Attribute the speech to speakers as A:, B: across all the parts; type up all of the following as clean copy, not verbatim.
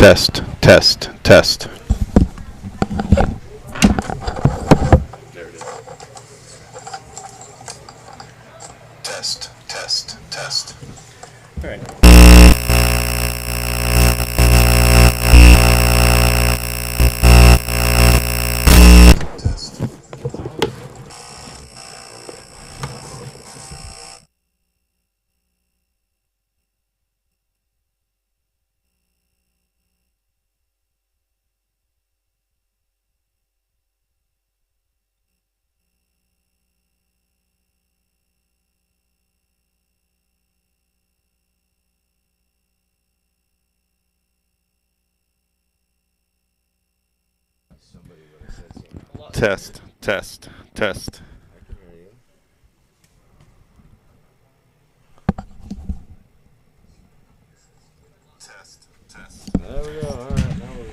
A: Test, test, test.
B: There it is. Test, test, test. All right.
A: Test, test, test.
B: Test, test. There we go. All right. Now we go.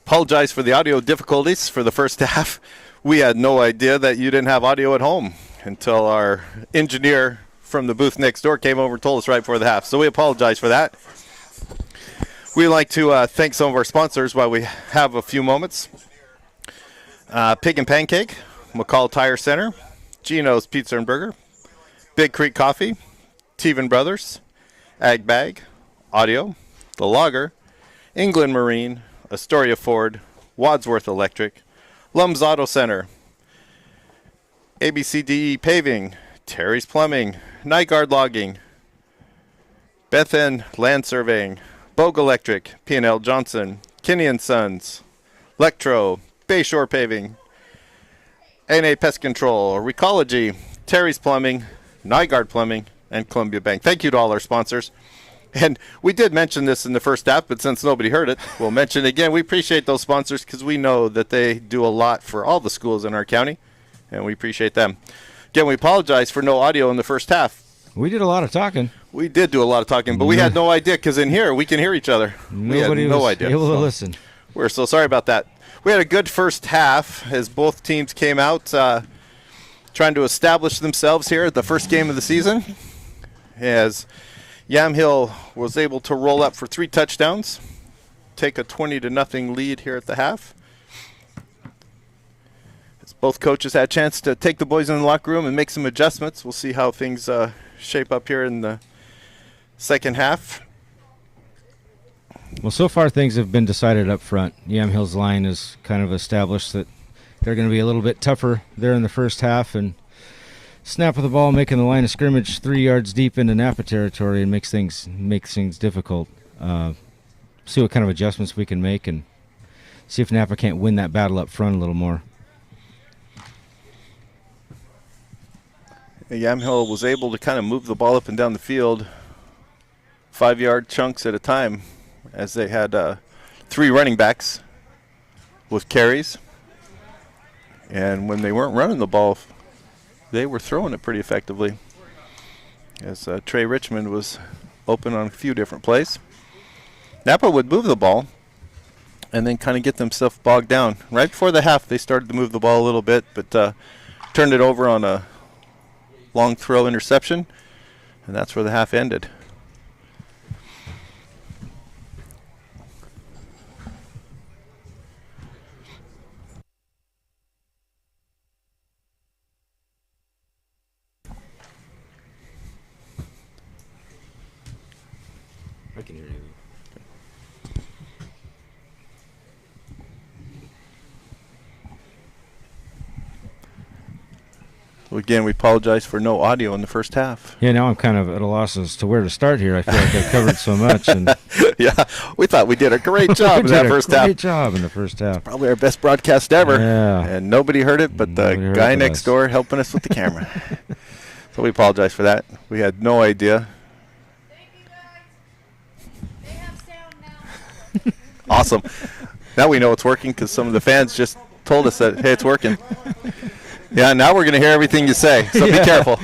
A: Apologize for the audio difficulties for the first half. We had no idea that you didn't have audio at home until our engineer from the booth next door came over and told us right before the half. So we apologize for that. We'd like to thank some of our sponsors while we have a few moments. Pig and Pancake, McCall Tire Center, Gino's Pizza and Burger, Big Creek Coffee, Teven Brothers, Ag Bag, Audio, The Logger, England Marine, Astoria Ford, Wadsworth Electric, Lum's Auto Center, ABCDE Paving, Terry's Plumbing, Nygaard Logging, Bethan Land Surveying, Bogue Electric, P&L Johnson, Kinney & Sons, Lectro, Bayshore Paving, NA Pest Control, Recology, Terry's Plumbing, Nygaard Plumbing, and Columbia Bank. Thank you to all our sponsors. And we did mention this in the first half, but since nobody heard it, we'll mention it again. We appreciate those sponsors because we know that they do a lot for all the schools in our county, and we appreciate them. Again, we apologize for no audio in the first half.
C: We did a lot of talking.
A: We did do a lot of talking, but we had no idea because in here we can hear each other.
C: Nobody
A: we had no
C: was
A: idea.
C: able to listen.
A: We're so sorry about that. We had a good first half as both teams came out trying to establish themselves here at the first game of the season. As Yamhill was able to roll up for 3 touchdowns, take a 20-0 lead here at the half. As both coaches had a chance to take the boys in the locker room and make some adjustments. We'll see how things shape up here in the second half.
C: Well, so far things have been decided up front. Yamhill's line is kind of established that they're going to be a little bit tougher there in the first half, and snap of the ball, making the line of scrimmage 3 yards deep into Knappa territory, and makes things difficult. See what kind of adjustments we can make, and see if Knappa can't win that battle up front a little more.
A: Yamhill was able to kind of move the ball up and down the field 5-yard chunks at a time, as they had 3 running backs with carries. And when they weren't running the ball, they were throwing it pretty effectively. as Trey Richmond was open on a few different plays. Knappa would move the ball and then kind of get themselves bogged down. Right before the half, they started to move the ball a little bit, but turned it over on a long throw interception, and that's where the half ended.
C: I can hear you.
A: So again, we apologize for no audio in the first half.
C: Yeah, now I'm kind of at a loss as to where to start here. I feel like I covered so much. And
A: Yeah, we thought we did a great job in that first half.
C: Great job in the first half.
A: Probably our best broadcast ever.
C: Yeah.
A: And nobody heard it but the
C: Nobody heard
A: guy
C: it but
A: next
C: us.
A: door helping us with the camera. So we apologize for that. We had no idea.
D: Thank you guys. They have sound now.
A: Awesome. Now we know it's working because some of the fans just told us that, hey, it's working. Yeah, now we're going to hear everything you say, so be careful.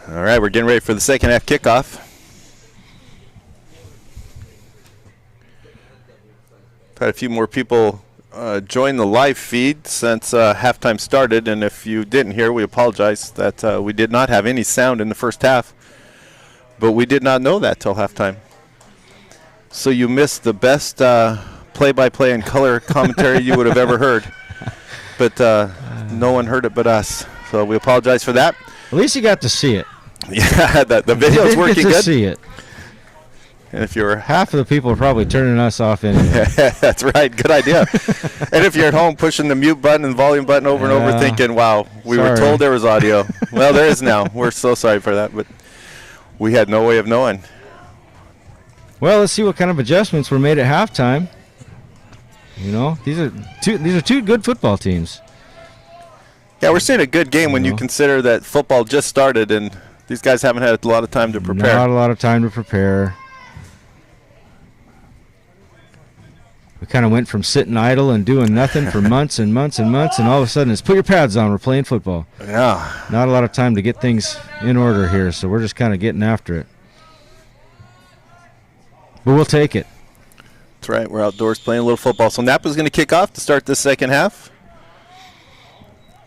A: All right, we're getting ready for the second half kickoff. Had a few more people join the live feed since halftime started, and if you didn't hear, we apologize that we did not have any sound in the first half, but we did not know that till halftime. So you missed the best play-by-play and color commentary you would have ever heard, but no one heard it but us. So we apologize for that.
C: At least you got to see it.
A: Yeah, the video's
C: You
A: working
C: get to
A: good.
C: see it.
A: And if you're
C: Half of the people are probably turning us off anyway.
A: that's right, good idea. And if you're at home pushing the mute button and volume button over and over,
C: Yeah.
A: thinking, "Wow, we were
C: Sorry.
A: told there was audio." Well, there is now. We're so sorry for that, but we had no way of knowing.
C: Well, let's see what kind of adjustments were made at halftime. You know, these are two good football teams.
A: Yeah, we're seeing a good game when you
C: No.
A: consider that football just started and these guys haven't had a lot of time to prepare.
C: Not a lot of time to prepare. We kind of went from sitting idle and doing nothing for months and months and months, and all of a sudden it's put your pads on, we're playing football.
A: Yeah.
C: Not a lot of time to get things in order here, so we're just kind of getting after it. But we'll take it.
A: That's right. We're outdoors playing a little football. So Knappa's going to kick off to start this second half.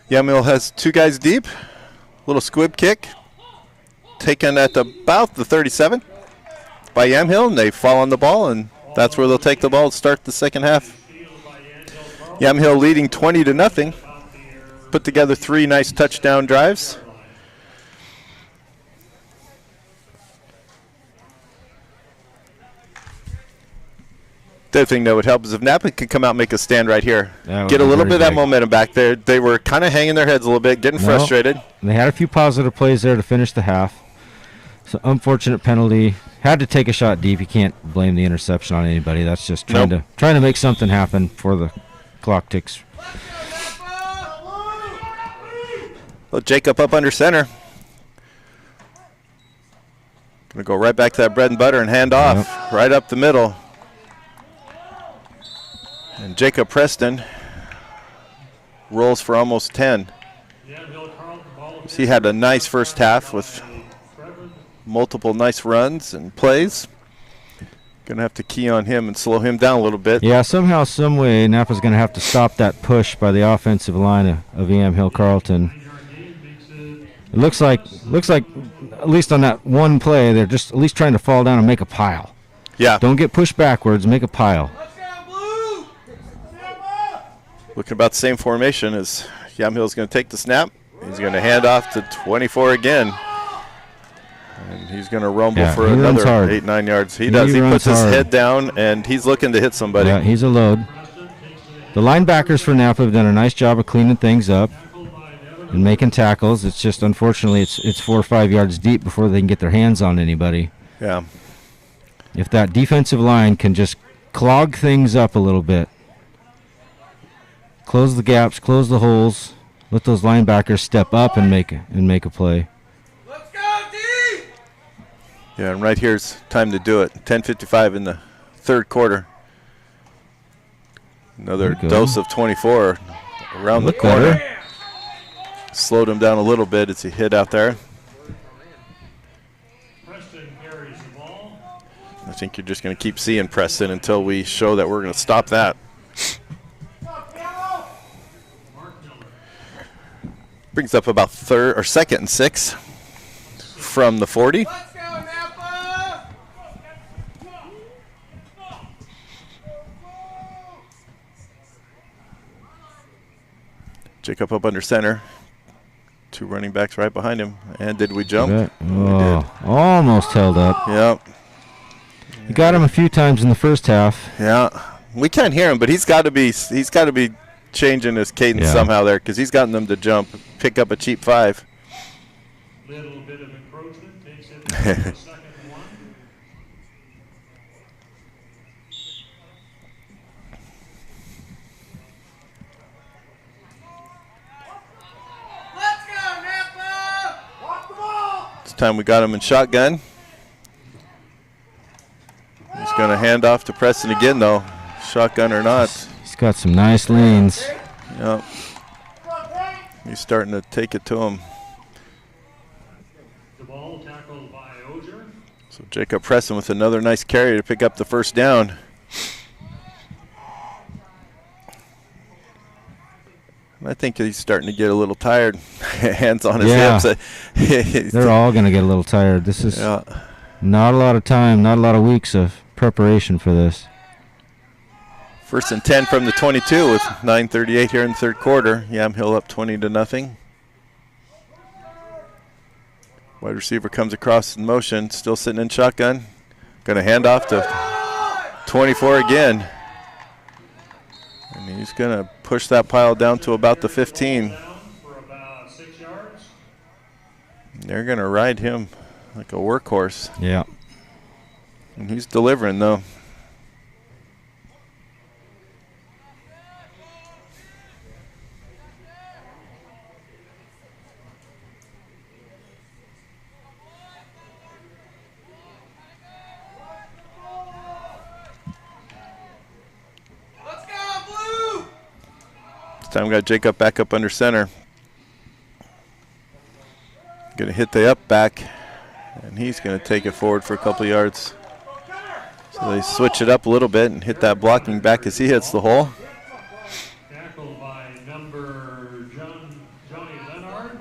A: Yamhill has two guys deep. Little squib kick. Taken at about the 37 by Yamhill, and they fall on the ball, and that's where they'll take the ball to start the second half. Yamhill leading 20-0. Put together 3 nice touchdown drives. The other thing that would help is if Knappa could come out and make a stand right here.
C: That would
A: Get a
C: be
A: little
C: very
A: bit of that
C: big.
A: momentum back there. They were kind of hanging their heads a little bit, getting
C: No.
A: frustrated.
C: And they had a few positive plays there to finish the half. So unfortunate penalty. Had to take a shot deep. You can't blame the interception on anybody. That's just trying to make something happen before the clock ticks.
A: Well, Jacob up under center. Going to go right back to that bread and butter and hand off right up the middle. And Jacob Preston rolls for almost 10.
E: Yeah, Bill Carl, the ball
A: He had a nice first half with multiple nice runs and plays. Going to have to key on him and slow him down a little bit.
C: Yeah, somehow, some way, Knappa's going to have to stop that push by the offensive line of Yamhill Carlton. It looks like at least on that one play, they're just at least trying to fall down and make a pile.
A: Yeah.
C: Don't get pushed backwards, make a pile.
A: Looking about the same formation as Yamhill's going to take the snap. He's going to hand off to 24 again. And he's going to rumble for another 8-9 yards. He does. He puts his head down, and he's looking to hit somebody.
C: Yeah, he's a load. The linebackers for Knappa have done a nice job of cleaning things up and making tackles. It's just, unfortunately, it's 4 or 5 yards deep before they can get their hands on anybody.
A: Yeah.
C: If that defensive line can just clog things up a little bit, close the gaps, close the holes, let those linebackers step up and make a play.
D: Let's go, D!
A: Yeah, and right here's time to do it. 10:55 in the third quarter. Another dose of 24 around the corner.
C: Better.
A: Slowed him down a little bit as he hit out there. I think you're just going to keep seeing Preston until we show that we're going to stop that. Brings up about second and 6 from the 40.
D: Let's go, Knappa!
A: Jacob up under center. 2 running backs right behind him. And did we jump?
C: Oh, almost held up.
A: Yep.
C: You got him a few times in the first half.
A: Yeah. We can't hear him, but he's got to be changing his cadence somehow there, because he's gotten them to jump, pick up a cheap 5.
E: Little bit of encroachment takes it to the second one.
D: Let's go, Knappa! Walk the ball!
A: This time we got him in shotgun. He's going to hand off to Preston again, though, shotgun or not.
C: He's got some nice lanes.
A: Yep. He's starting to take it to him.
E: The ball tackled by Oger.
A: So Jacob Preston with another nice carry to pick up the first down. I think he's starting to get a little tired. Hands on his hips.
C: They're all going to get a little tired. This is not a lot of time, not a lot of weeks of preparation for this.
A: First and 10 from the 22 with 9:38 here in the third quarter. Yamhill up 20-0. Wide receiver comes across in motion, still sitting in shotgun. Going to hand off to 24 again. And he's going to push that pile down to about the 15.
E: For about 6 yards.
A: They're going to ride him like a workhorse.
C: Yeah.
A: And he's delivering, though. This time we got Jacob back up under center. Going to hit the up back, and he's going to take it forward for a couple of yards. So they switch it up a little bit and hit that blocking back as he hits the hole.
E: Tackled by number Johnny Leonard.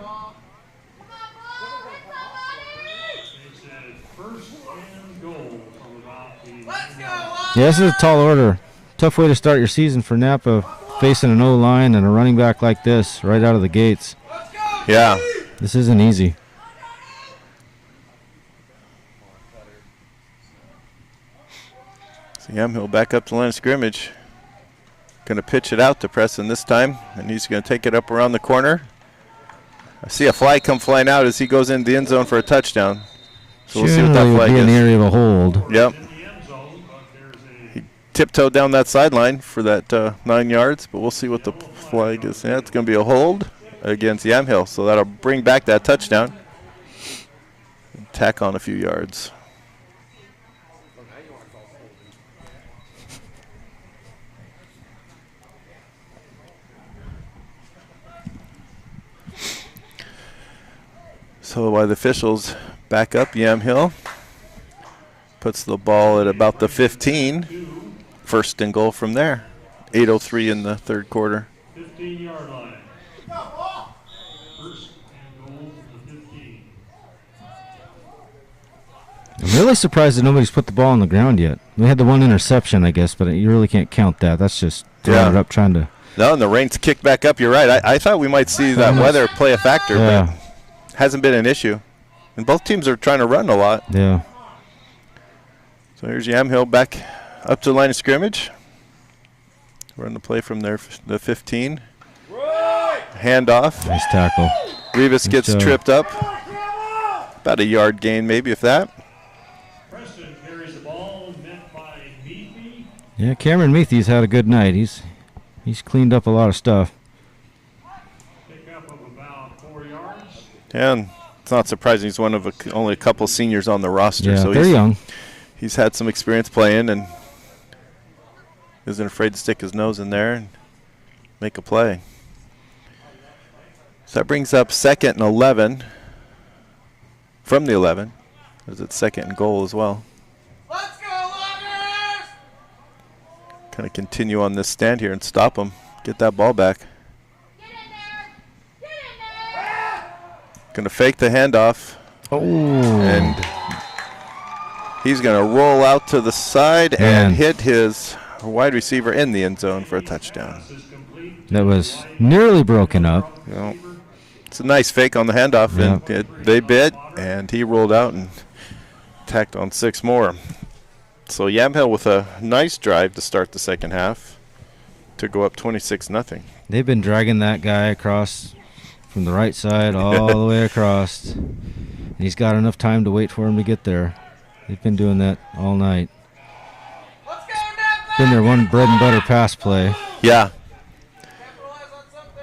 E: Makes it first and goal from about the.
D: Let's go,
C: Yeah, this is a tall order. Tough way to start your season for Knappa, facing an O-line and a running back like this right out of the gates.
D: Let's go,
A: Yeah.
C: This isn't easy.
A: So Yamhill back up to the line of scrimmage. Going to pitch it out to Preston this time, and he's going to take it up around the corner. I see a flag come flying out as he goes into the end zone for a touchdown. So we'll see what that
C: Generally would
A: flag
C: be in the
A: is.
C: area of a hold.
A: Yep.
E: In the end zone, but there's a
A: He tiptoed down that sideline for that 9 yards, but we'll see what the flag is. Yeah, it's going to be a hold against Yamhill, so that'll bring back that touchdown. And tack on a few yards. told by the officials, back up Yamhill. Puts the ball at about the 15. First and goal from there. 8:03 in the third quarter.
E: 15-yard line. First and goal from the 15.
C: I'm really surprised that nobody's put the ball on the ground yet. We had the one interception, I guess, but you really can't count that. That's just throwing it up, trying to.
A: No, and the rain's kicked back up. You're right. I thought we might see that weather play a factor, but hasn't been an issue. And both teams are trying to run a lot.
C: Yeah.
A: So here's Yamhill back up to the line of scrimmage. Run the play from the 15. Handoff.
C: Nice tackle.
A: Rivas gets tripped up. About a yard gain, maybe, if that.
E: Preston carries the ball, met by Meathy.
C: Yeah, Cameron Meathy's had a good night. He's cleaned up a lot of stuff.
E: Pick up of about 4 yards.
A: And it's not surprising. He's one of only a couple seniors on the roster.
C: Yeah,
A: so
C: they're young.
A: He's had some experience playing and isn't afraid to stick his nose in there and make a play. So that brings up 2nd and 11 from the 11. As it's 2nd and goal as well.
B: Let's go, Loggers!
A: Kind of continue on this stand here and stop them. Get that ball back.
D: Get in there! Get in there!
A: Going to fake the handoff.
C: Oh.
A: And he's going to roll out to the side and hit his wide receiver in the end zone for a touchdown.
C: That was nearly broken up.
A: Well, it's a nice fake on the handoff, and they bit, and he rolled out and tacked on 6 more. So Yamhill with a nice drive to start the second half to go up 26-0.
C: They've been dragging that guy across from the right side all the way across. And he's got enough time to wait for him to get there. They've been doing that all night.
B: Let's go, Knappa!
C: Been their one bread and butter pass play.
A: Yeah.
B: Capitalize on something.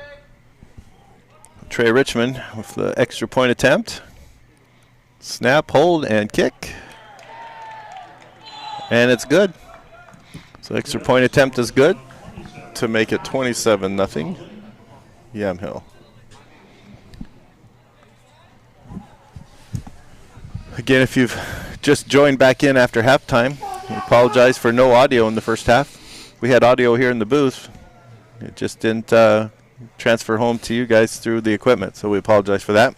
A: Trey Richmond with the extra point attempt. Snap, hold, and kick. And it's good. So extra point attempt is good to make it 27-0 Yamhill. Again, if you've just joined back in after halftime, we apologize for no audio in the first half. We had audio here in the booth. It just didn't transfer home to you guys through the equipment, so we apologize for that.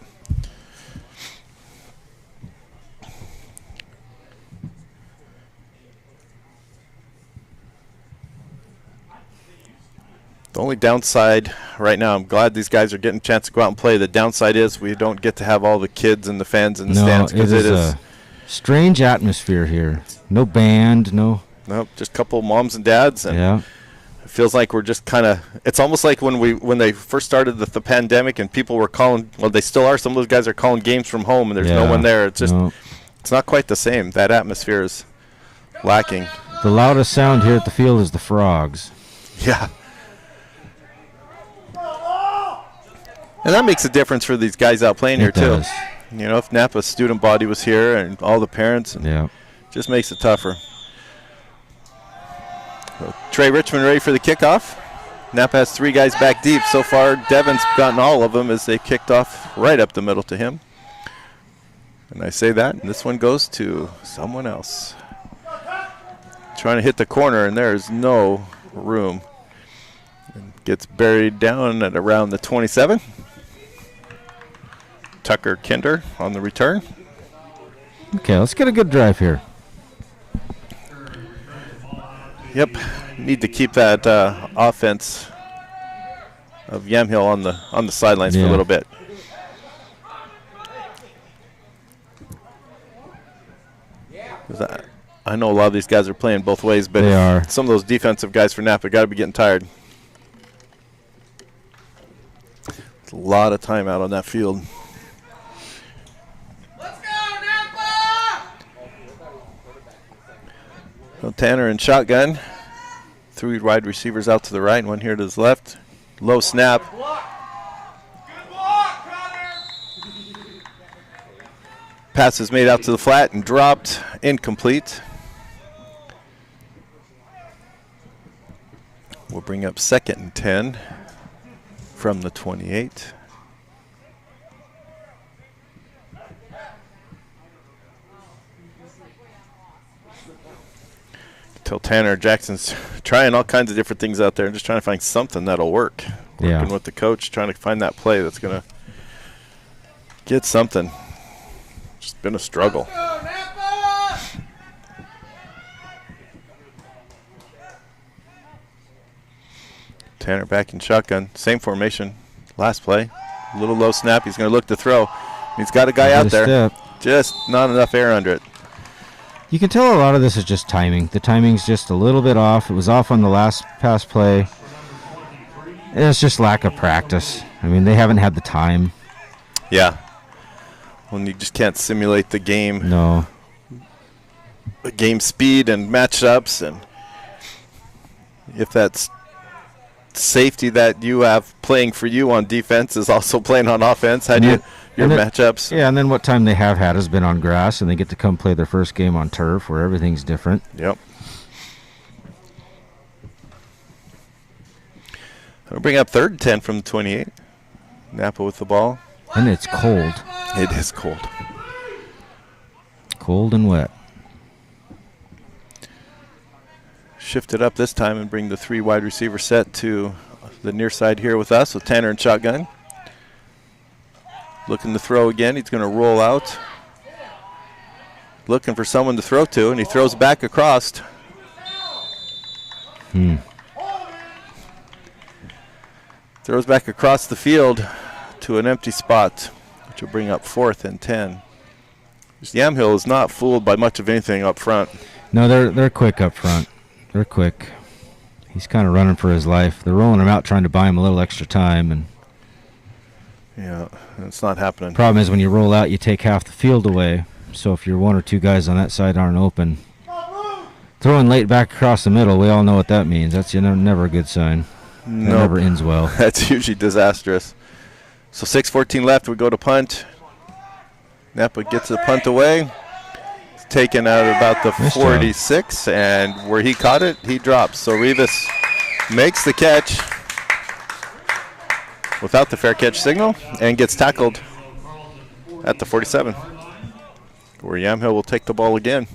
A: The only downside right now, I'm glad these guys are getting a chance to go out and play. The downside is we don't get to have all the kids and the fans in the stands because it is
C: a strange atmosphere here. No band, no.
A: Nope, just a couple moms and dads, and
C: Yeah.
A: it feels like we're just kind of. It's almost like when they first started the pandemic and people were calling. Well, they still are. Some of those guys are calling games from home, and there's no one there. It's just it's not quite the same. That atmosphere is lacking.
C: The loudest sound here at the field is the frogs.
A: Yeah. And that makes a difference for these guys out playing here, too.
C: Does.
A: You know, if Knappa's student body was here and all the parents, and just makes it tougher. So Trey Richmond ready for the kickoff. Knappa has 3 guys back deep. So far, Devin's gotten all of them as they kicked off right up the middle to him. And I say that, and this one goes to someone else. Trying to hit the corner, and there is no room. And gets buried down at around the 27. Tucker Kinder on the return.
C: Okay, let's get a good drive here.
A: Yep, need to keep that offense of Yamhill on the sidelines for a little bit. I know a lot of these guys are playing both ways, but some of those defensive guys for Knappa got to be getting tired. It's a lot of time out on that field.
B: Let's go, Knappa!
A: So Tanner in shotgun. 3 wide receivers out to the right and 1 here to his left. Low snap.
B: Good block, Connor!
A: Pass is made out to the flat and dropped. Incomplete. We'll bring up 2nd and 10 from the 28. Till Tanner Jackson's trying all kinds of different things out there and just trying to find something that'll work. Working with the coach, trying to find that play that's going to get something. Just been a struggle. Tanner back in shotgun. Same formation. Last play. A little low snap. He's going to look to throw. He's got a guy out there. Just not enough air under it.
C: You can tell a lot of this is just timing. The timing's just a little bit off. It was off on the last pass play. It's just lack of practice. I mean, they haven't had the time.
A: Yeah. When you just can't simulate the game.
C: No.
A: The game speed and matchups, and if that's safety that you have playing for you on defense is also playing on offense, how do you your matchups?
C: Yeah, and then what time they have had has been on grass, and they get to come play their first game on turf where everything's different.
A: Yep. I'll bring up 3rd and 10 from the 28. Knappa with the ball.
C: And it's cold.
A: It is cold.
C: Cold and wet.
A: Shift it up this time and bring the 3 wide receiver set to the near side here with us with Tanner in shotgun. Looking to throw again. He's going to roll out. Looking for someone to throw to, and he throws back across. Throws back across the field to an empty spot, which will bring up 4th and 10. Yamhill is not fooled by much of anything up front.
C: No, they're quick up front. They're quick. He's kind of running for his life. They're rolling him out trying to buy him a little extra time, and
A: yeah, it's not happening.
C: Problem is when you roll out, you take half the field away. So if your 1 or 2 guys on that side aren't open, throwing late back across the middle, we all know what that means. That's never a good sign.
A: No,
C: That never ends well.
A: That's usually disastrous. So 6:14 left. We go to punt. Knappa gets the punt away. It's taken out about the
C: Nice
A: 46, and where he caught it, he drops. So Rivas makes the catch without the fair catch signal and gets tackled at the 47, where Yamhill will take the ball again.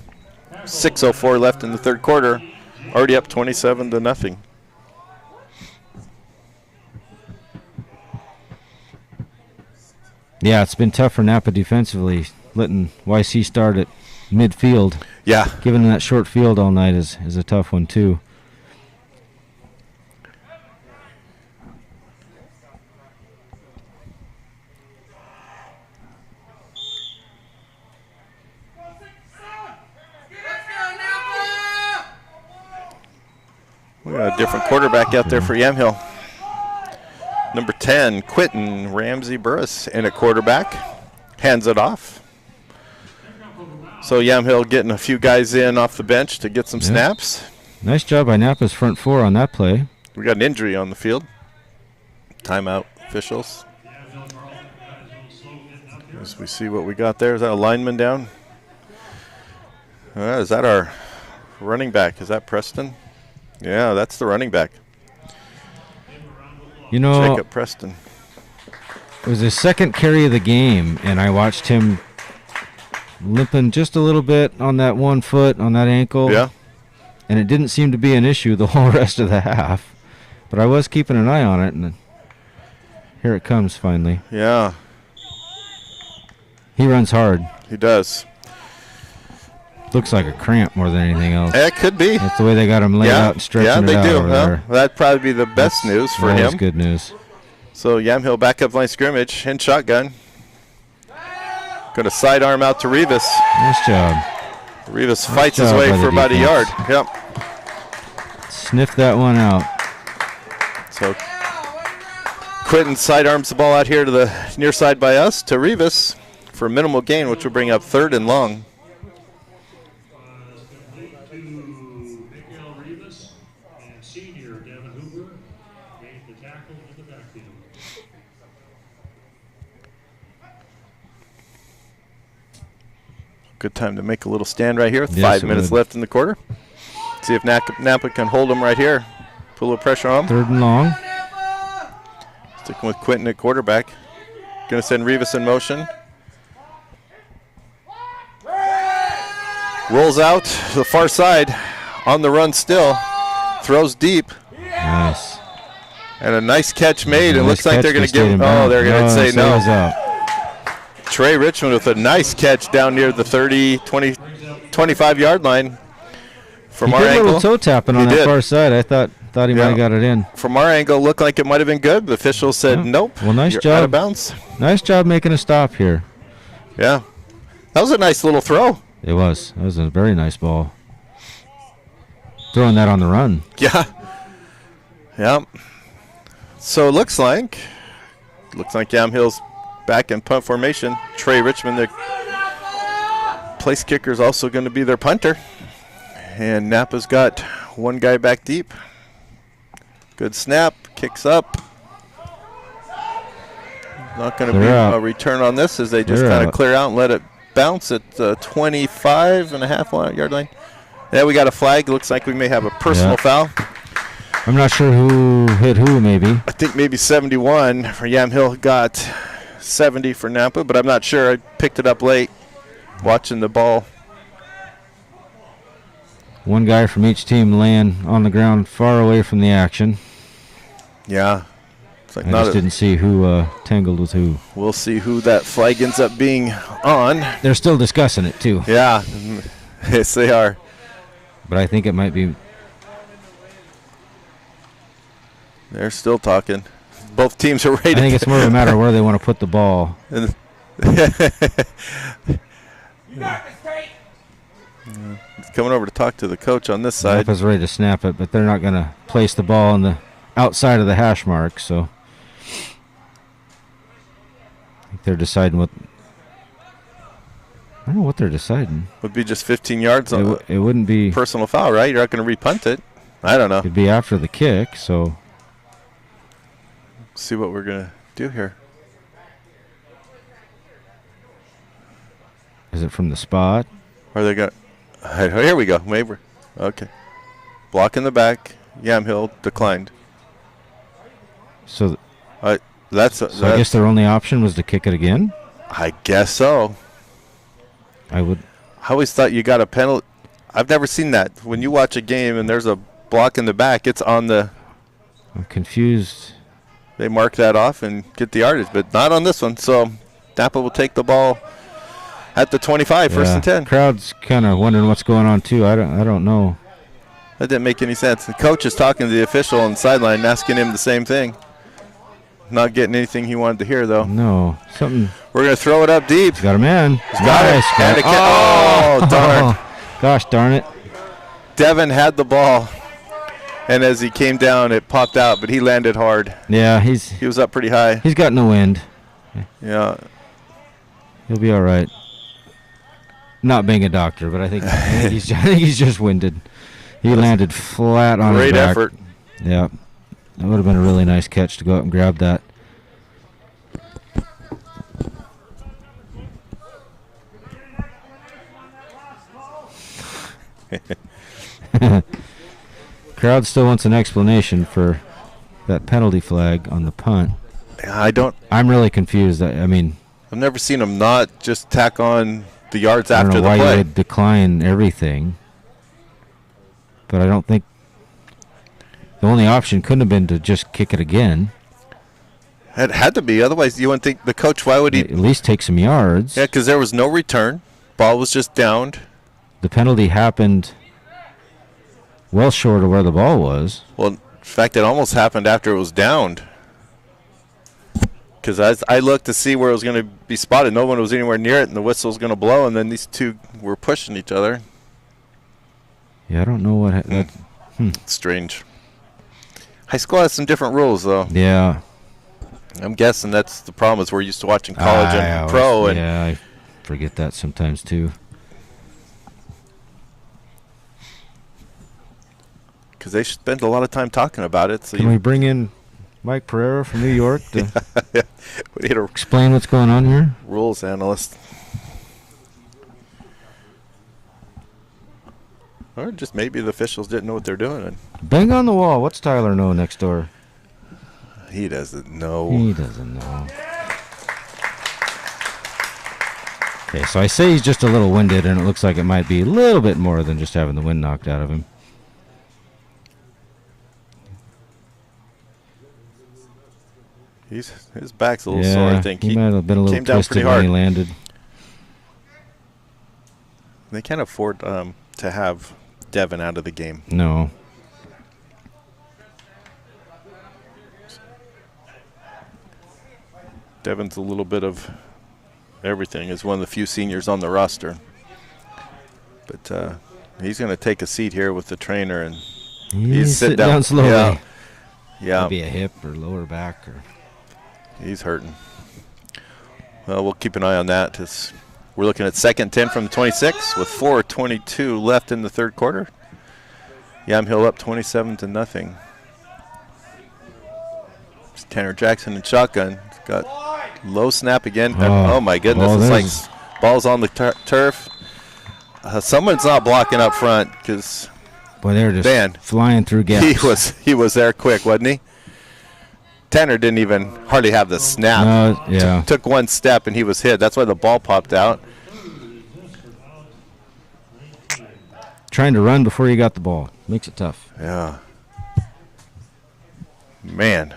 A: 6:04 left in the 3rd quarter. Already up 27-0.
C: Yeah, it's been tough for Knappa defensively, letting YC start at midfield.
A: Yeah.
C: Giving them that short field all night is a tough one, too.
A: We got a different quarterback out there for Yamhill. Number 10, Quentin Ramsey Burris in at quarterback. Hands it off. So Yamhill getting a few guys in off the bench to get some snaps.
C: Nice job by Nappa's front 4 on that play.
A: We got an injury on the field. Timeout officials. As we see what we got there. Is that a lineman down? Is that our running back? Is that Preston? Yeah, that's the running back.
C: You know,
A: Jacob Preston.
C: It was his 2nd carry of the game, and I watched him limping just a little bit on that 1 foot, on that ankle.
A: Yeah.
C: And it didn't seem to be an issue the whole rest of the half. But I was keeping an eye on it, and here it comes finally.
A: Yeah.
C: He runs hard.
A: He does.
C: Looks like a cramp more than anything else.
A: It could be.
C: That's the way they got him laid out and stretching
A: yeah,
C: it
A: they
C: out
A: do.
C: over there.
A: That'd probably be the best news for him.
C: That's good news.
A: So Yamhill back up line scrimmage in shotgun. Going to sidearm out to Rivas.
C: Nice job.
A: Rivas fights his
C: job
A: way
C: by the
A: for about a yard.
C: defense.
A: Yep.
C: Sniff that one out.
A: So Quentin sidearms the ball out here to the near side by us to Rivas for a minimal gain, which will bring up 3rd and long.
E: Complete to Miguel Rivas and senior Devin Hoover made the tackle in the backfield.
A: Good time to make a little stand right here with
C: Yes,
A: 5 minutes
C: would.
A: left in the quarter. See if Knappa can hold him right here. Put a little pressure on him.
C: 3rd and long.
A: Sticking with Quentin at quarterback. Going to send Rivas in motion. Rolls out to the far side. on the run still. Throws deep.
C: Nice.
A: And a nice catch made. It
C: Nice
A: looks like
C: catch,
A: they're going
C: they
A: to give.
C: stayed in
A: Oh,
C: bounds.
A: they're going to say
C: so
A: no.
C: it was out.
A: Trey Richmond with a nice catch down near the 30, 20, 25-yard line. From
C: He
A: our
C: did a
A: angle,
C: little toe tapping on
A: He
C: that
A: did.
C: far side. I thought he might have got it in.
A: From our angle, looked like it might have been good. The official said
C: Yeah.
A: nope.
C: Well, nice
A: You're
C: job.
A: out of bounds.
C: Nice job making a stop here.
A: Yeah, that was a nice little throw.
C: It was. That was a very nice ball. Throwing that on the run.
A: Yeah. Yeah. So it looks like Yamhill's back in punt formation. Trey Richmond, the place kicker, is also going to be their punter. And Knappa's got one guy back deep. Good snap, kicks up. Not going to be
C: They're out.
A: a return on this as they just
C: They're
A: kind of
C: out.
A: clear out and let it bounce at 25.5-yard line. Yeah, we got a flag. Looks like we may have a personal foul.
C: I'm not sure who hit who, maybe.
A: I think maybe 71 for Yamhill, got 70 for Knappa, but I'm not sure. I picked it up late watching the ball.
C: One guy from each team laying on the ground far away from the action.
A: Yeah. It's like
C: I
A: not
C: just didn't see who tangled with who.
A: we'll see who that flag ends up being on.
C: They're still discussing it, too.
A: Yeah. Yes, they are.
C: But I think it might be.
A: They're still talking. Both teams are ready.
C: I think it's more of a matter of where they want to put the ball.
A: He's coming over to talk to the coach on this side.
C: Nappa's ready to snap it, but they're not going to place the ball on the outside of the hash mark, so I think they're deciding what. I don't know what they're deciding.
A: Would be just 15 yards on
C: It wouldn't be.
A: personal foul, right? You're not going to repunt it. I don't know.
C: It'd be after the kick, so
A: See what we're going to do here.
C: is it from the spot?
A: Or they got. Here we go. Maybe. Okay. Block in the back. Yamhill declined.
C: So,
A: That's.
C: I guess their only option was to kick it again.
A: I guess so.
C: I would.
A: I always thought you got a penalty. I've never seen that. When you watch a game and there's a block in the back, it's on the.
C: I'm confused.
A: They mark that off and get the yardage, but not on this one. So Knappa will take the ball at the 25, first and 10.
C: Crowd's kind of wondering what's going on too. I don't know.
A: That didn't make any sense. The coach is talking to the official on the sideline, and asking him the same thing. Not getting anything he wanted to hear, though.
C: No, something.
A: We're going to throw it up deep.
C: Got a man.
A: Got it. And a oh, darn.
C: Gosh darn it.
A: Devin had the ball, and as he came down, it popped out, but he landed hard.
C: Yeah,
A: He was up pretty high.
C: he's got no wind.
A: Yeah.
C: He'll be all right. Not being a doctor, but I think he's just winded. He landed flat on his
A: Great
C: back.
A: effort.
C: Yeah. That would have been a really nice catch to go out and grab that. Crowd still wants an explanation for that penalty flag on the punt. I'm really confused. I mean,
A: I've never seen him not just tack on the yards
C: I don't
A: after
C: know
A: the
C: why you
A: play.
C: would decline everything, but I don't think the only option couldn't have been to just kick it again.
A: It had to be. Otherwise, you wouldn't think the coach, why would he?
C: At least take some yards.
A: Yeah, because there was no return. Ball was just downed.
C: The penalty happened well short of where the ball was.
A: Well, in fact, it almost happened after it was downed. Because I looked to see where it was going to be spotted. No one was anywhere near it, and the whistle was going to blow, and then these two were pushing each other.
C: Yeah, I don't know what.
A: Strange. High school has some different rules, though.
C: Yeah.
A: I'm guessing that's the problem is we're used to watching college and pro. And
C: yeah, I forget that sometimes, too.
A: because they spend a lot of time talking about it. So
C: Can we bring in Mike Pereira from New York to
A: we need a
C: explain what's going on here?
A: rules analyst. Or just maybe the officials didn't know what they're doing.
C: Bang on the wall. What's Tyler know next door?
A: He doesn't know.
C: He doesn't know. Okay, so I say he's just a little winded, and it looks like it might be a little bit more than just having the wind knocked out of him.
A: His back's a little sore, I think.
C: He might have been a little
A: came down
C: twisted
A: pretty
C: when
A: hard.
C: he landed.
A: They can't afford to have Devin out of the game.
C: No.
A: Devin's a little bit of everything. Is one of the few seniors on the roster. But he's going to take a seat here with the trainer, and
C: He's sitting down slowly.
A: Yeah.
C: Maybe a hip or lower back.
A: He's hurting. Well, we'll keep an eye on that. We're looking at 2nd 10 from the 26 with 4:22 left in the third quarter. Yamhill up 27-0. It's Tanner Jackson in shotgun. He's got low snap again. Oh my goodness. It's like ball's on the turf. Someone's not blocking up front because
C: boy, they're just flying through gaps.
A: He was there quick, wasn't he? Tanner didn't even hardly have the snap. Took one step and he was hit. That's why the ball popped out.
C: Trying to run before you got the ball makes it tough.
A: Yeah. Man.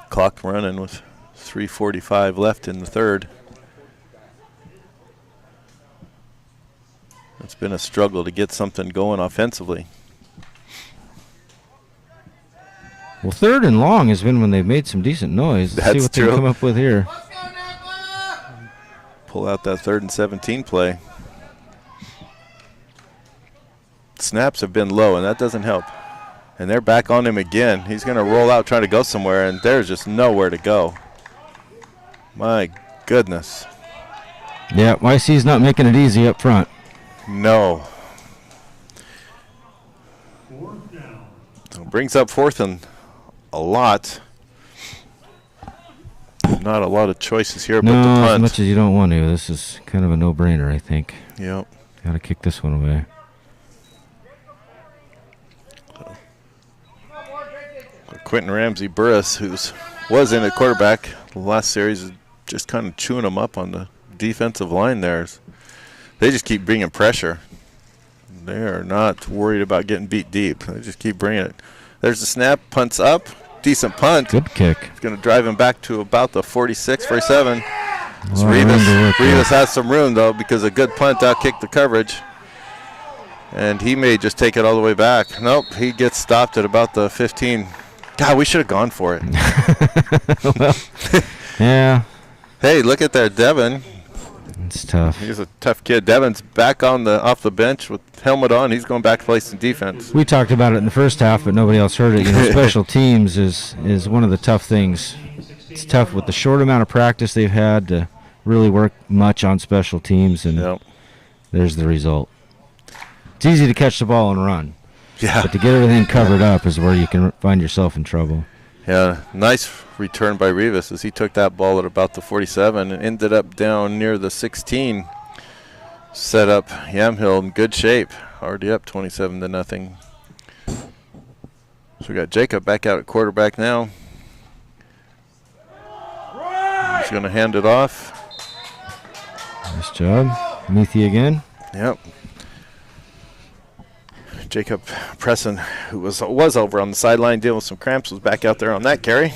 A: Clock running with 3:45 left in the third. It's been a struggle to get something going offensively.
C: Well, 3rd and long has been when they've made some decent noise. Let's see what they come up with here.
A: Pull out that 3rd and 17 play. Snaps have been low, and that doesn't help. And they're back on him again. He's going to roll out trying to go somewhere, and there's just nowhere to go. My goodness.
C: Yeah, YC's not making it easy up front.
A: No.
E: 4th down.
A: So brings up 4th and a lot. Not a lot of choices here, but the punt.
C: As much as you don't want to. This is kind of a no-brainer, I think.
A: Yep.
C: Got to kick this one away.
A: Quentin Ramsey Burris, who was in at quarterback the last series, is just kind of chewing them up on the defensive line there. They just keep bringing pressure. They are not worried about getting beat deep. They just keep bringing it. There's the snap, punts up, decent punt.
C: Good kick.
A: It's going to drive him back to about the 46, 47. So Rivas has some room, though, because a good punt out-kicked the coverage. And he may just take it all the way back. Nope, he gets stopped at about the 15. God, we should have gone for it.
C: Well, yeah.
A: Hey, look at that, Devin.
C: It's tough.
A: He's a tough kid. Devin's back off the bench with helmet on. He's going back to play some defense.
C: We talked about it in the first half, but nobody else heard it. Special teams is one of the tough things. It's tough with the short amount of practice they've had to really work much on special teams, and there's the result. It's easy to catch the ball and run.
A: Yeah.
C: But to get everything covered up is where you can find yourself in trouble.
A: Yeah, nice return by Rivas as he took that ball at about the 47 and ended up down near the 16. Set up Yamhill in good shape. Already up 27-0. So we got Jacob back out at quarterback now. He's going to hand it off.
C: Nice job. Meathy again.
A: Yep. Jacob Presson, who was over on the sideline dealing with some cramps, was back out there on that carry.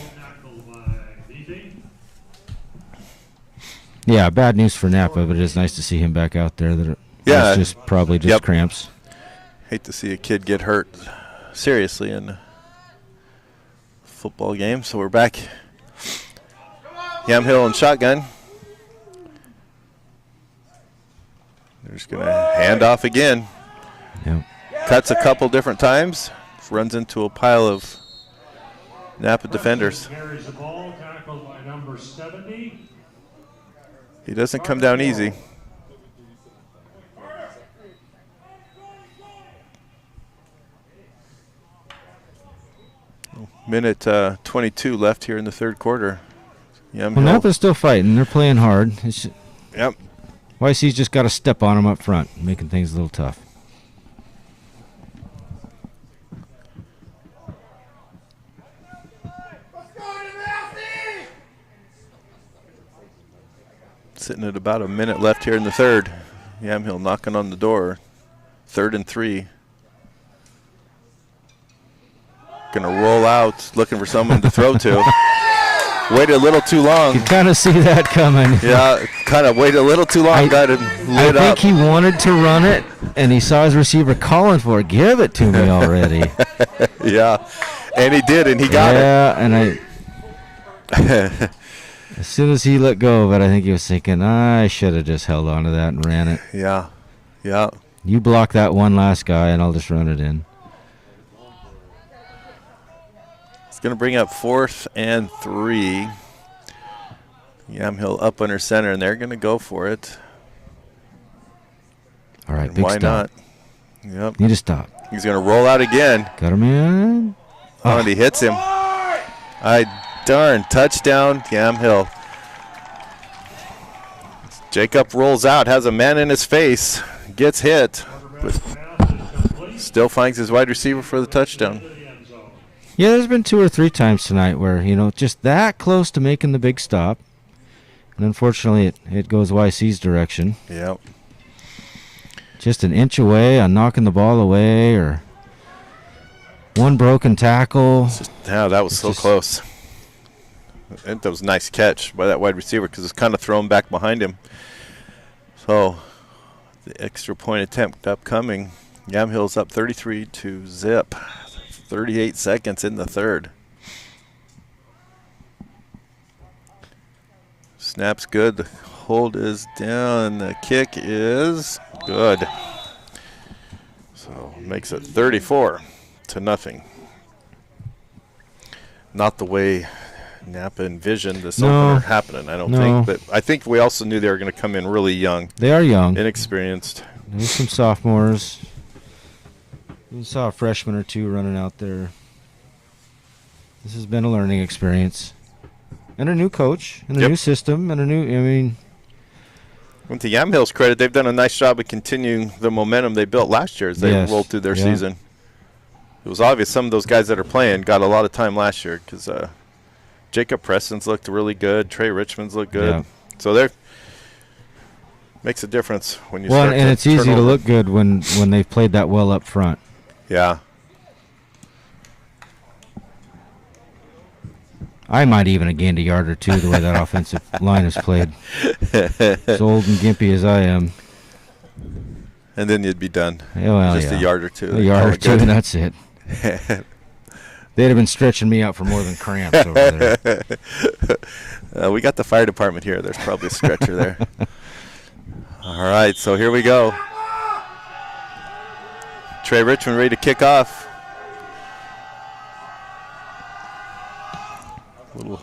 C: Yeah, bad news for Knappa, but it is nice to see him back out there. It's just probably just cramps.
A: Hate to see a kid get hurt seriously in a football game. So we're back. Yamhill and shotgun. They're just going to hand off again.
C: Yep.
A: Cuts a couple different times. Runs into a pile of Knappa defenders.
E: Carries the ball, tackled by number 70.
A: He doesn't come down easy. Minute 22 left here in the third quarter.
C: Well, Knappa's still fighting. They're playing hard.
A: Yep.
C: YC's just got to step on them up front, making things a little tough.
A: Sitting at about a minute left here in the third. Yamhill knocking on the door. 3rd and 3. Going to roll out, looking for someone to throw to. Waited a little too long.
C: You kind of see that coming.
A: Yeah, kind of waited a little too long. Got it lit
C: I
A: up.
C: think he wanted to run it, and he saw his receiver calling for it. Give it to me already.
A: Yeah, and he did, and he got it.
C: Yeah, and as soon as he let go of it, I think he was thinking, I should have just held on to that and ran it.
A: Yeah, yeah.
C: You block that one last guy, and I'll just run it in.
A: It's going to bring up 4th and 3. Yamhill up under center, and they're going to go for it.
C: All right,
A: And
C: big
A: why
C: stop.
A: not? Yep.
C: Need to stop.
A: He's going to roll out again.
C: Got him in.
A: Oh, and he hits him. Darn. Touchdown, Yamhill. Jacob rolls out, has a man in his face, gets hit, but still finds his wide receiver for the touchdown.
C: Yeah, there's been 2 or 3 times tonight where, just that close to making the big stop. And unfortunately, it goes YC's direction.
A: Yep.
C: Just an inch away on knocking the ball away, or one broken tackle.
A: Yeah, that was so close. And that was a nice catch by that wide receiver because it's kind of thrown back behind him. So the extra point attempt upcoming. Yamhill's up 33-0. 38 seconds in the third. Snap's good. The hold is down. The kick is good. So makes it 34-0. Not the way Knappa envisioned this opener happening, I don't think. But I think we also knew they were going to come in really young.
C: They are young.
A: Inexperienced.
C: There's some sophomores. We saw a freshman or 2 running out there. This has been a learning experience. And a new coach, and a new system, and
A: And to Yamhill's credit, they've done a nice job of continuing the momentum they built last year as they rolled through their season. It was obvious some of those guys that are playing got a lot of time last year because Jacob Preston's looked really good. Trey Richmond's looked good.
C: Yeah.
A: So they're makes a difference when you
C: Well,
A: start
C: and
A: to
C: it's easy
A: turn
C: to
A: over.
C: look good when they've played that well up front.
A: Yeah.
C: I might even have gained a yard or 2 the way that offensive line is played. As old and gimpy as I am.
A: And then you'd be done.
C: Yeah, well,
A: Just a yard or 2.
C: A yard or 2, and that's it. They'd have been stretching me out for more than cramps over there.
A: We got the fire department here. There's probably a stretcher there. All right, so here we go. Trey Richmond ready to kick off. Little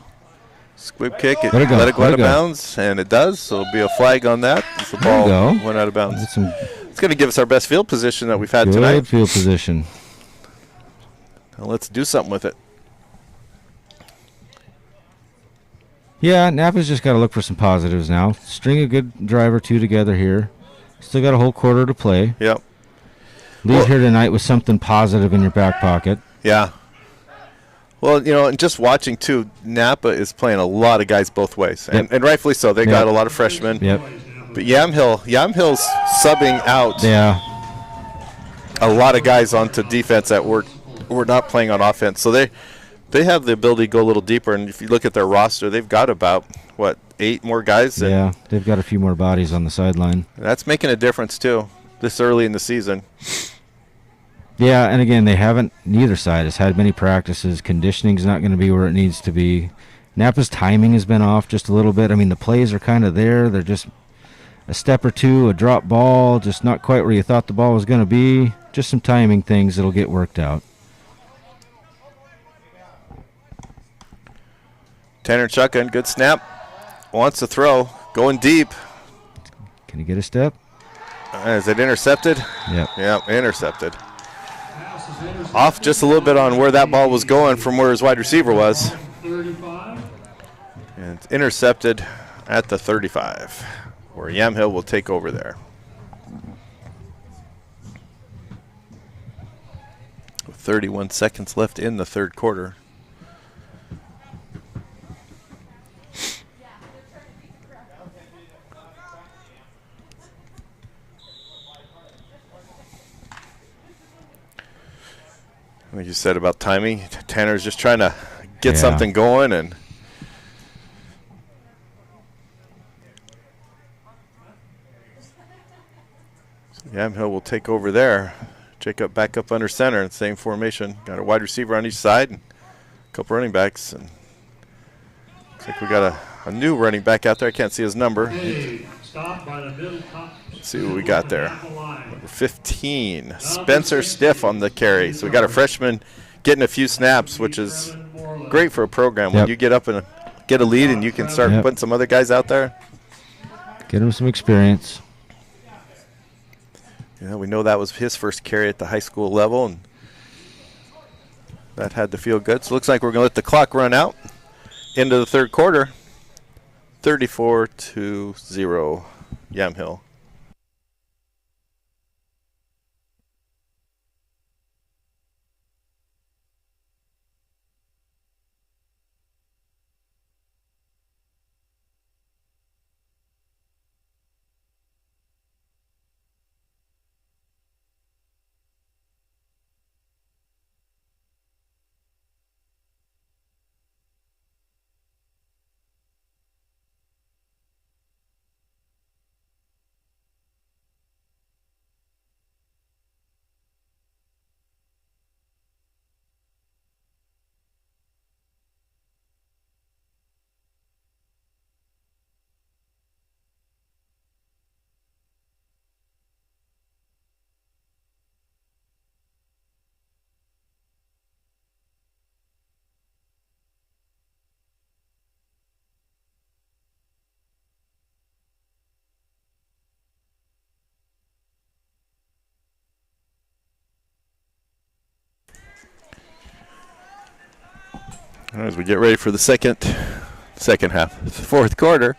A: squib kick.
C: Let it go.
A: Let it go
C: Let
A: out
C: it
A: of
C: go.
A: bounds, and it does. So it'll be a flag on that. As the
C: There you
A: ball
C: go.
A: went out of bounds.
C: That's some
A: It's going to give us our best field position that we've had
C: good
A: tonight.
C: field position.
A: Now let's do something with it.
C: Yeah, Nappa's just got to look for some positives now. String a good drive or 2 together here. Still got a whole quarter to play.
A: Yep.
C: Leave here tonight with something positive in your back pocket.
A: Yeah. Well, and just watching, too, Knappa is playing a lot of guys both ways. And,
C: Yep.
A: and rightfully so. They got a lot of freshmen.
C: Yep.
A: But Yamhill's subbing out
C: Yeah.
A: a lot of guys onto defense that were not playing on offense. So they have the ability to go a little deeper. And if you look at their roster, they've got about, 8 more guys? And
C: Yeah, they've got a few more bodies on the sideline.
A: that's making a difference, too, this early in the season.
C: Yeah, and again, neither side has had many practices. Conditioning's not going to be where it needs to be. Nappa's timing has been off just a little bit. I mean, the plays are kind of there. They're just a step or 2, a drop ball, just not quite where you thought the ball was going to be. Just some timing things that'll get worked out.
A: Tanner shotgun, good snap. Wants to throw. Going deep.
C: Can he get a step?
A: Is it intercepted?
C: Yep.
A: Yeah, intercepted. Off just a little bit on where that ball was going from where his wide receiver was.
E: 35.
A: And it's intercepted at the 35, where Yamhill will take over there. With 31 seconds left in the third quarter. Like you said about timing, Tanner's just trying to get
C: Yeah.
A: something going, and Yamhill will take over there. Jacob back up under center in the same formation. Got a wide receiver on each side, and a couple running backs. And looks like we got a new running back out there. I can't see his number.
E: Hey, stop by the middle top.
A: Let's see what we got there.
E: Knappa line.
A: Number 15, Spencer Stiff on the carry. So we got a freshman getting a few snaps, which is great for a program. When
C: Yep.
A: you get up and get a lead and you can start
C: Yep.
A: putting some other guys out there.
C: Get him some experience.
A: Yeah, we know that was his first carry at the high school level, and that had to feel good. So it looks like we're going to let the clock run out into the third quarter. 34-0, Yamhill. As we get ready for the second half, the fourth quarter.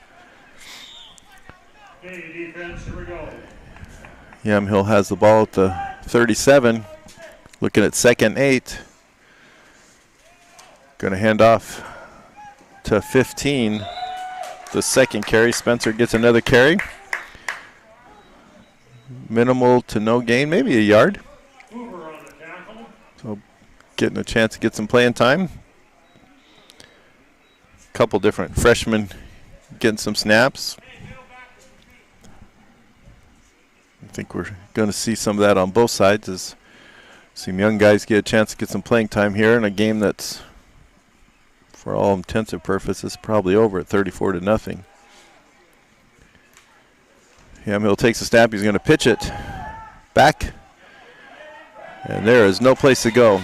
E: Hey, defense, here we go.
A: Yamhill has the ball at the 37, looking at 2nd 8. Going to hand off to 15. The second carry, Spencer gets another carry. Minimal to no gain, maybe a yard.
E: Hoover on the tackle.
A: So getting a chance to get some playing time. Couple different freshmen getting some snaps. I think we're going to see some of that on both sides as some young guys get a chance to get some playing time here in a game that's, for all intents and purposes, probably over at 34-0. Yamhill takes a snap. He's going to pitch it back, and there is no place to go.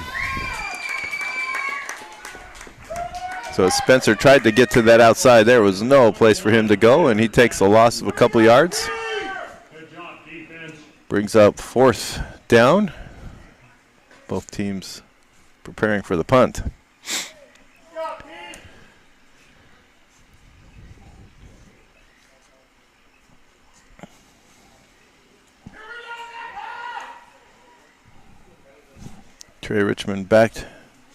A: So Spencer tried to get to that outside. There was no place for him to go, and he takes a loss of a couple yards.
E: Good job, defense.
A: Brings up 4th down. Both teams preparing for the punt. Trey Richmond back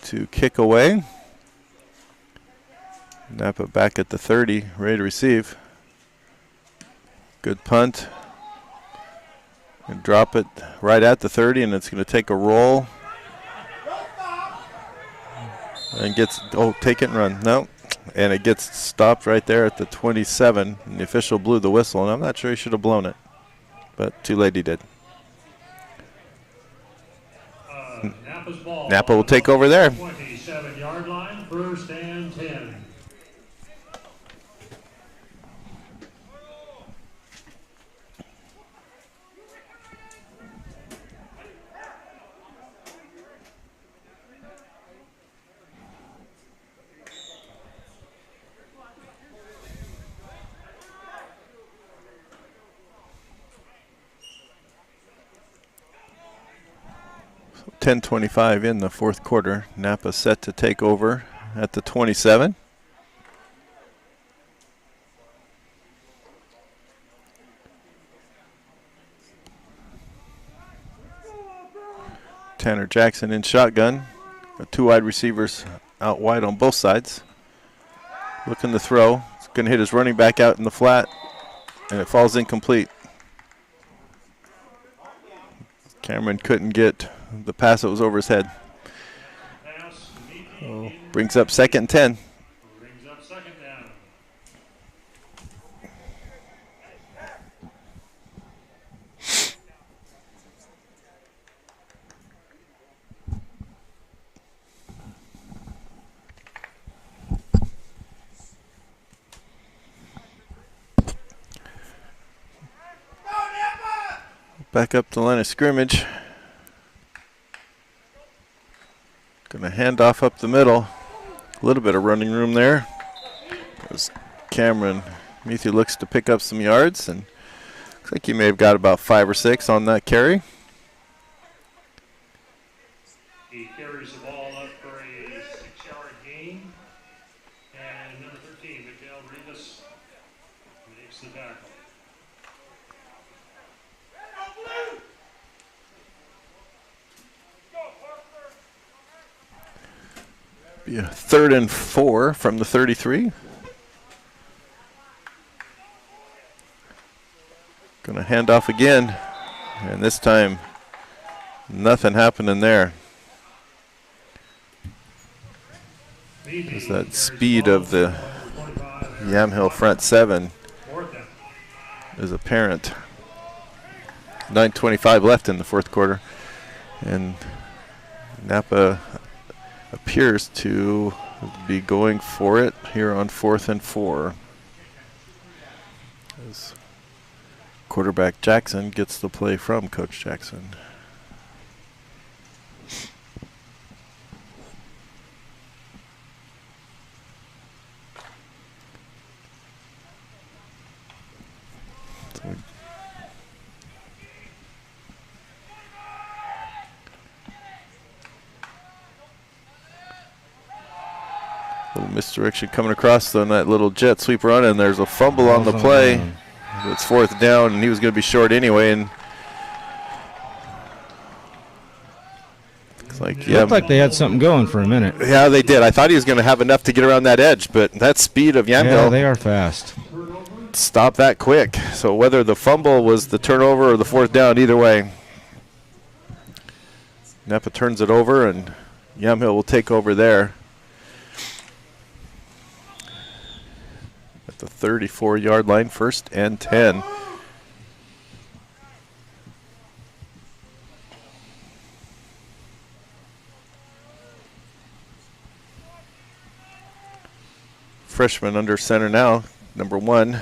A: to kick away. Knappa back at the 30, ready to receive. Good punt. And drop it right at the 30, and it's going to take a roll. And gets, take it and run. No. And it gets stopped right there at the 27. And the official blew the whistle, and I'm not sure he should have blown it. But too late he did.
E: Nappa's ball.
A: Knappa will take over there.
E: 27-yard line, 1st and 10.
A: So 10:25 in the fourth quarter. Knappa set to take over at the 27. Tanner Jackson in shotgun. Got 2 wide receivers out wide on both sides. Looking to throw. It's going to hit his running back out in the flat, and it falls incomplete. Cameron couldn't get the pass that was over his head.
E: Pass,
A: Brings up 2nd and 10.
E: Brings up 2nd down.
A: Back up the line of scrimmage. Gonna hand off up the middle. A little bit of running room there. As Cameron Meathy looks to pick up some yards, and looks like he may have got about 5 or 6 on that carry.
E: He carries the ball up for a 6-yard gain. And number 13, Miguel Rivas, makes the tackle.
A: Be a 3rd and 4 from the 33. Gonna hand off again, and this time nothing happening there. There's that speed of the Yamhill front 7 is apparent. 9:25 left in the 4th quarter, and Knappa appears to be going for it here on 4th and 4. As quarterback Jackson gets the play from Coach Jackson. Little misdirection coming across on that little jet sweep run, and there's a fumble on the play. It's 4th down, and he was going to be short anyway. And looks like
C: Looked like they had something going for a minute.
A: Yeah, they did. I thought he was going to have enough to get around that edge, but that speed of Yamhill.
C: Yeah, they are fast.
A: Stop that quick. So whether the fumble was the turnover or the 4th down, either way, Knappa turns it over, and Yamhill will take over there. At the 34-yard line, 1st and 10. Freshman under center now, number 1,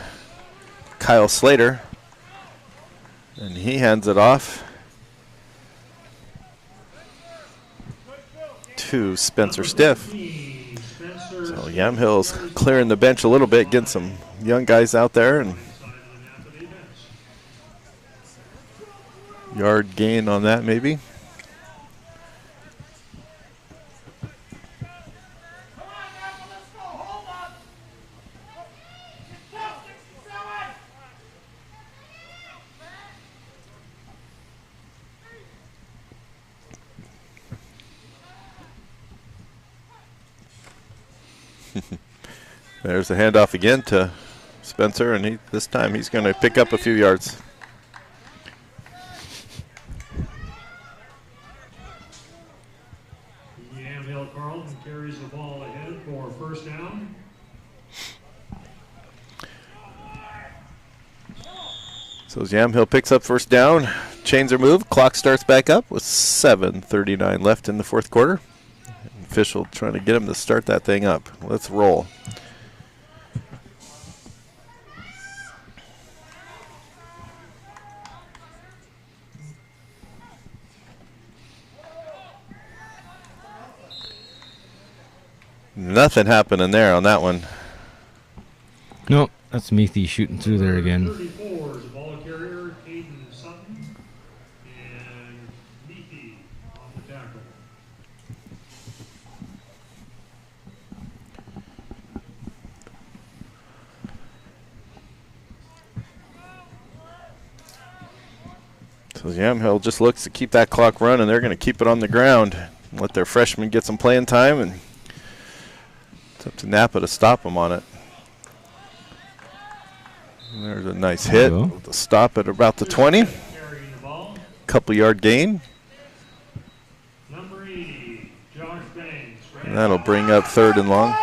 A: Kyle Slater. And he hands it off to Spencer Stiff. So Yamhill's clearing the bench a little bit, getting some young guys out there, and yard gain on that maybe. There's the handoff again to Spencer, and this time he's going to pick up a few yards.
E: Yamhill Carlton carries the ball ahead for 1st down.
A: So as Yamhill picks up 1st down, chains are moved, clock starts back up with 7:39 left in the 4th quarter. Official trying to get him to start that thing up. Let's roll. Nothing happening there on that one.
C: Nope, that's Meathy shooting through there again.
E: 34 is the ball carrier, Caden Sutton, and Meathy on the tackle.
A: So Yamhill just looks to keep that clock running. They're going to keep it on the ground, let their freshmen get some playing time, and it's up to Knappa to stop them on it. And there's a nice hit. With a stop at about the 20. Couple yard gain.
E: Number 80, Josh Banks.
A: That'll bring up 3rd and long.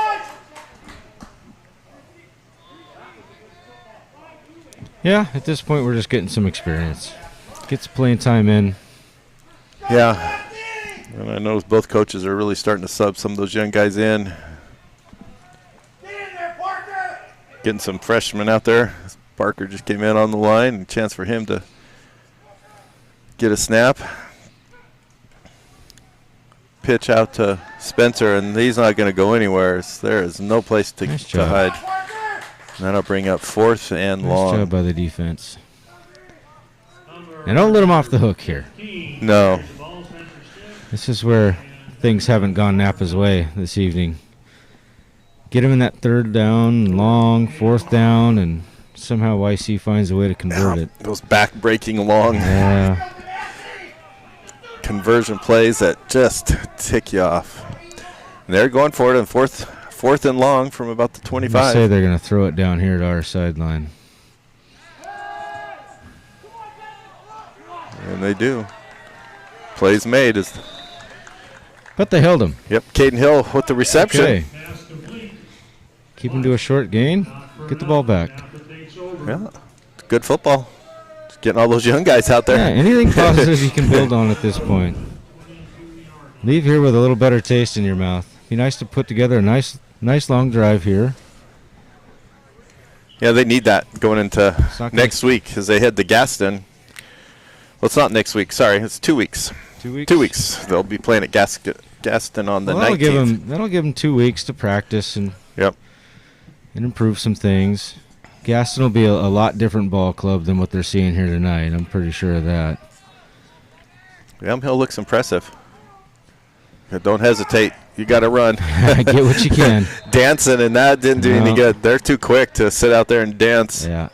C: Yeah, at this point we're just getting some experience. Get some playing time in.
A: Yeah. And I know both coaches are really starting to sub some of those young guys in. Getting some freshmen out there. Parker just came in on the line. A chance for him to get a snap. Pitch out to Spencer, and he's not going to go anywhere. There is no place to,
C: Nice
A: to
C: job.
A: hide. And that'll bring up 4th and
C: Nice
A: long.
C: job by the defense. And don't let them off the hook here.
A: No.
C: This is where things haven't gone Knappa's way this evening. Get him in that 3rd down, long, 4th down, and somehow YC finds a way to convert it.
A: Those back-breaking long
C: Yeah.
A: conversion plays that just tick you off. And they're going for it on 4th and long from about the
C: I say
A: 25.
C: they're going to throw it down here to our sideline.
A: And they do. Plays made.
C: But they held him.
A: Yep, Caden Hill with the reception.
C: Okay. Keep him to a short gain. Get the ball back.
A: Yeah, good football. Just getting all those young guys out
C: Yeah,
A: there.
C: anything positive you can build on at this point. Leave here with a little better taste in your mouth. Be nice to put together a nice long drive here.
A: Yeah, they need that going into
C: not
A: next week as they head to Gaston. Well, it's not next week. Sorry, it's 2 weeks.
C: 2 weeks.
A: 2 weeks. They'll be playing at Gaston on the
C: Well,
A: 19th.
C: that'll give them 2 weeks to practice and
A: Yep.
C: improve some things. Gaston will be a lot different ball club than what they're seeing here tonight. I'm pretty sure of that.
A: Yum Hill looks impressive. Yeah, don't hesitate. You got to run.
C: Get what you can.
A: Dancing and that didn't do any
C: No.
A: good. They're too quick to sit out there and dance.
C: Yeah.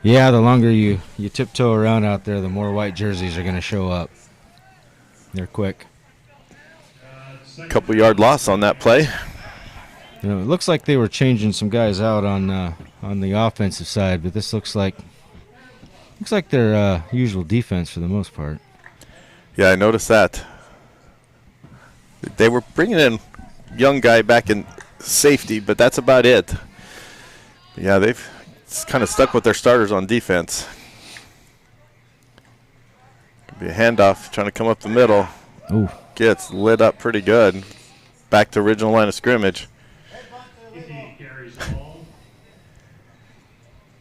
C: Yeah, the longer you tiptoe around out there, the more white jerseys are going to show up. They're quick.
A: Couple yard loss on that play.
C: You know, it looks like they were changing some guys out on the offensive side, but this looks like their usual defense for the most part.
A: Yeah, I noticed that. They were bringing in young guy back in safety, but that's about it. Yeah, they've kind of stuck with their starters on defense. Could be a handoff trying to come up the middle.
C: Ooh.
A: Gets lit up pretty good. Back to original line of scrimmage.
E: Carries the ball.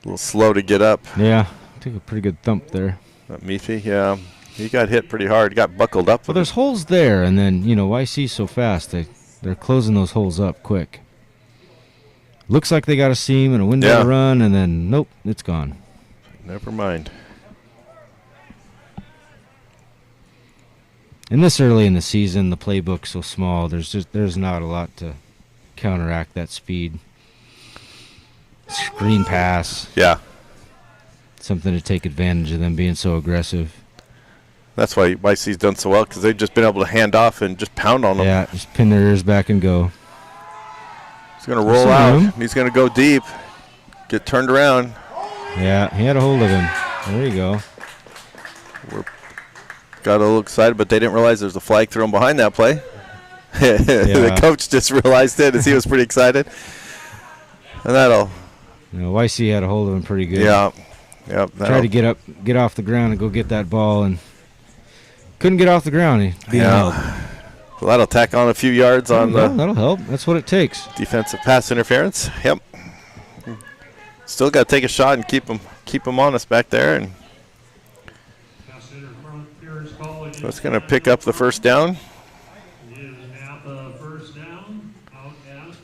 A: A little slow to get up.
C: Yeah, took a pretty good thump there.
A: Meathy, yeah. He got hit pretty hard. Got buckled up.
C: Well, there's holes there, and then, YC so fast, they're closing those holes up quick. Looks like they got a seam and a window
A: Yeah.
C: to run, and then, nope, it's gone.
A: Never mind.
C: And this early in the season, the playbook's so small, there's not a lot to counteract that speed. Screen pass,
A: Yeah.
C: something to take advantage of them being so aggressive.
A: That's why YC's done so well, because they've just been able to hand off and just pound on them.
C: Yeah, just pin their ears back and go.
A: He's going to roll
C: Some
A: out.
C: room.
A: He's going to go deep. Get turned around.
C: Yeah, he had a hold of him. There you go.
A: Got a little excited, but they didn't realize there was a flag thrown behind that play. The coach just realized it as he was pretty excited. And that'll,
C: YC had a hold of him pretty good.
A: yeah. Yep.
C: Tried to get off the ground and go get that ball, and couldn't get off the ground. He being held.
A: Well, that'll tack on a few yards on
C: Well,
A: the
C: that'll help. That's what it takes.
A: defensive pass interference. Yep. Still got to take a shot and keep them honest back there, and
E: Pass interference call.
A: so it's going to pick up the first down.
E: It is Knappa first down. Out at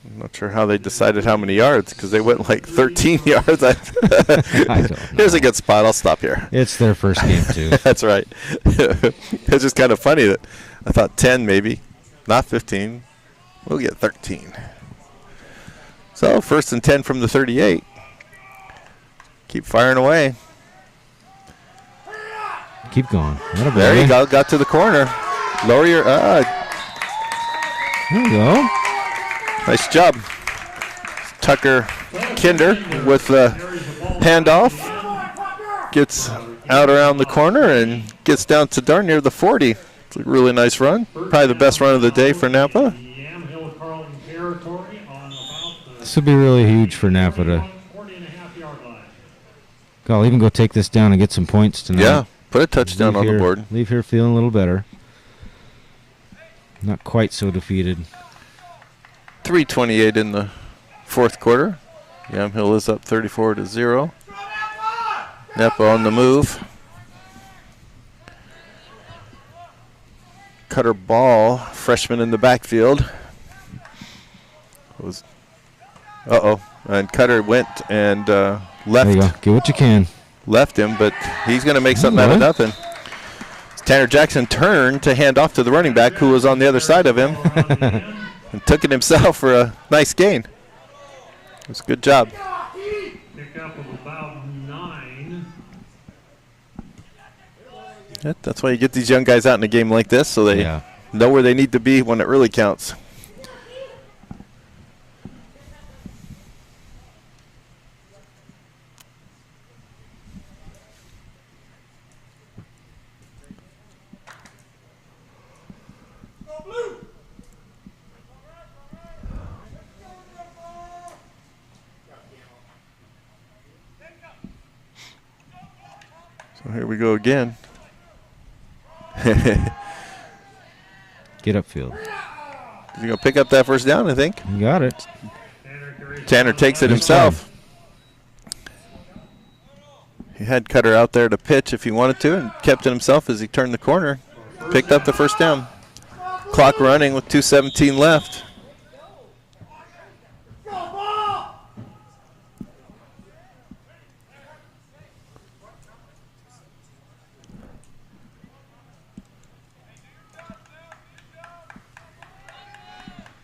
A: I'm not sure how they decided how many yards, because they went like 13 yards.
C: I don't know.
A: Here's a good spot. I'll stop here.
C: It's their first game, too.
A: That's right. It's just kind of funny that I thought 10 maybe, not 15. We'll get 13. So 1st and 10 from the 38. Keep firing away.
C: Keep going. Attaboy.
A: There you go. Got to the corner. Lower your.
C: There you go.
A: Nice job. Tucker Kinder with the handoff. Gets out around the corner and gets down to darn near the 40. It's a really nice run. Probably the best run of the day for Knappa.
E: Yamhill Carlton territory on about the
C: This would be really huge for Knappa to.
E: 40.5-yard line.
C: I'll even go take this down and get some points tonight.
A: Yeah, put a touchdown on the board.
C: Leave here feeling a little better. Not quite so defeated.
A: 3:28 in the fourth quarter. Yamhill is up 34-0. Knappa on the move. Cutter Ball, freshman in the backfield. And Cutter went and left.
C: There you go. Get what you can.
A: Left him, but he's going to make something out of nothing. Tanner Jackson turned to hand off to the running back who was on the other side of him and took it himself for a nice gain. It was a good job.
E: Pickup of about 9.
A: Yeah, that's why you get these young guys out in a game like this so they know where they need to be when it really counts. So here we go again.
C: Get upfield.
A: He's going to pick up that first down, I think.
C: You got it.
A: Tanner takes it
C: Nice
A: himself. He had Cutter out there to pitch if he wanted to and kept it himself as he turned the corner. Picked up the first down. Clock running with 2:17 left.